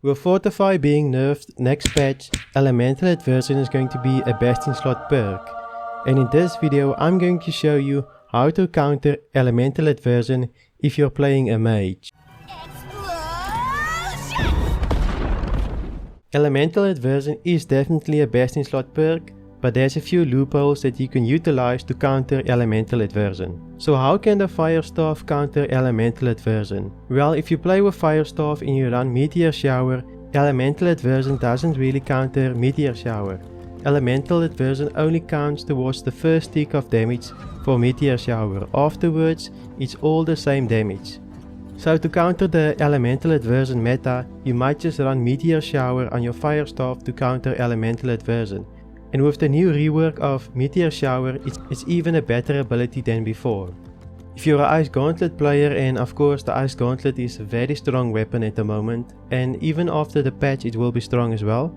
With Fortify being nerfed next patch, Elemental Aversion is going to be a best in slot perk. And in this video I'm going to show you how to counter Elemental Aversion if you're playing a Mage. Elemental Aversion is definitely a best in slot perk, but there's a few loopholes that you can utilize to counter Elemental Aversion. So how can the Fire Staff counter Elemental Aversion? Well, if you play with Fire Staff and you run Meteor Shower, Elemental Aversion doesn't really counter Meteor Shower. Elemental Aversion only counts towards the first tick of damage for Meteor Shower. Afterwards, it's all the same damage. So to counter the Elemental Aversion meta, you might just run Meteor Shower on your Fire Staff to counter Elemental Aversion. And with the new rework of Meteor Shower, it's even a better ability than before. If you're an Ice Gauntlet player, and of course the Ice Gauntlet is a very strong weapon at the moment, and even after the patch it will be strong as well.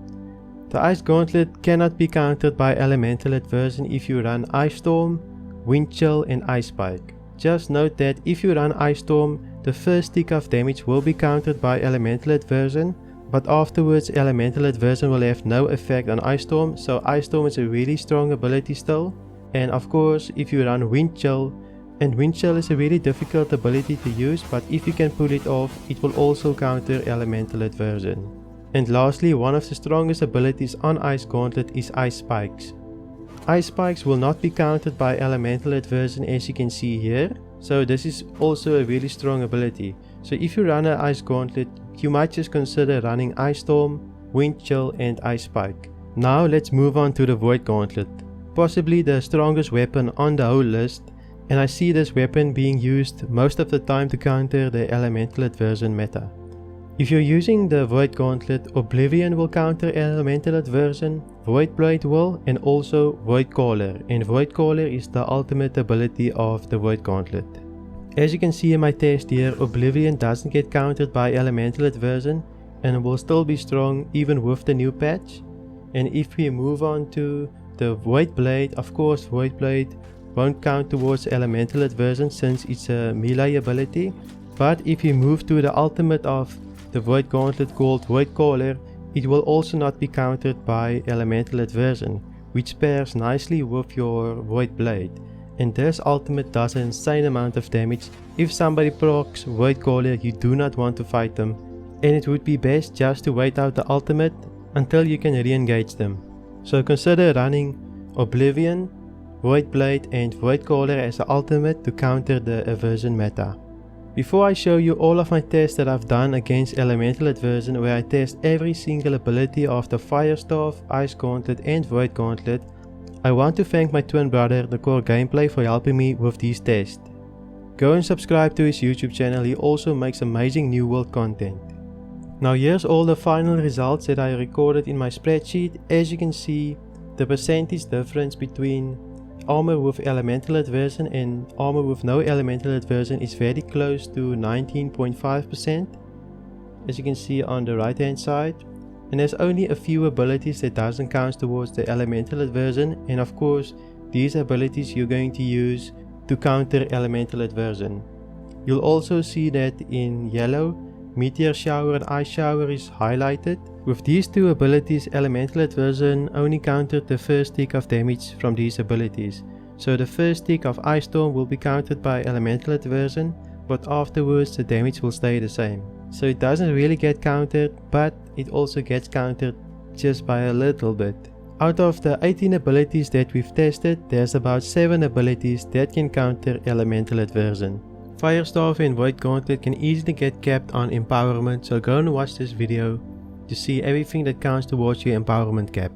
The Ice Gauntlet cannot be countered by Elemental Aversion if you run Ice Storm, Wind Chill and Ice Spike. Just note that if you run Ice Storm, the first tick of damage will be countered by Elemental Aversion, but afterwards Elemental Aversion will have no effect on Ice Storm, so Ice Storm is a really strong ability still. And of course if you run Wind Chill, and Wind Chill is a really difficult ability to use, but if you can pull it off, it will also counter Elemental Aversion. And lastly, one of the strongest abilities on Ice Gauntlet is Ice Spikes. Ice Spikes will not be countered by Elemental Aversion, as you can see here, so this is also a really strong ability. So if you run an Ice Gauntlet, you might just consider running Ice Storm, Wind Chill and Ice Spike. Now let's move on to the Void Gauntlet, possibly the strongest weapon on the whole list, and I see this weapon being used most of the time to counter the Elemental Aversion meta. If you're using the Void Gauntlet, Oblivion will counter Elemental Aversion, Void Blade will, and also Void Caller, and Void Caller is the ultimate ability of the Void Gauntlet. As you can see in my test here, Oblivion doesn't get countered by Elemental Aversion and will still be strong even with the new patch. And if we move on to the Void Blade, of course Void Blade won't count towards Elemental Aversion since it's a melee ability. But if you move to the ultimate of the Void Gauntlet called Void Caller, it will also not be countered by Elemental Aversion, which pairs nicely with your Void Blade. And this ultimate does an insane amount of damage. If somebody procs Void Caller, you do not want to fight them, and it would be best just to wait out the ultimate until you can re-engage them. So consider running Oblivion, Void Blade and Void Caller as the ultimate to counter the Aversion meta. Before I show you all of my tests that I've done against Elemental Aversion, where I test every single ability of the Fire Staff, Ice Gauntlet and Void Gauntlet, I want to thank my twin brother, The Core Gameplay, for helping me with these tests. Go and subscribe to his YouTube channel, he also makes amazing New World content. Now here's all the final results that I recorded in my spreadsheet. As you can see, the percentage difference between armor with Elemental Aversion and armor with no Elemental Aversion is very close to 19.5%, as you can see on the right hand side. And there's only a few abilities that doesn't count towards the Elemental Aversion, and of course these abilities you're going to use to counter Elemental Aversion. You'll also see that in yellow, Meteor Shower and Ice Shower is highlighted. With these two abilities, Elemental Aversion only countered the first tick of damage from these abilities. So the first tick of Ice Storm will be countered by Elemental Aversion, but afterwards the damage will stay the same. So it doesn't really get countered, but it also gets countered just by a little bit. Out of the 18 abilities that we've tested, there's about 7 abilities that can counter Elemental Aversion. Fire Staff and Void Gauntlet can easily get capped on empowerment, so go and watch this video to see everything that counts towards your empowerment cap.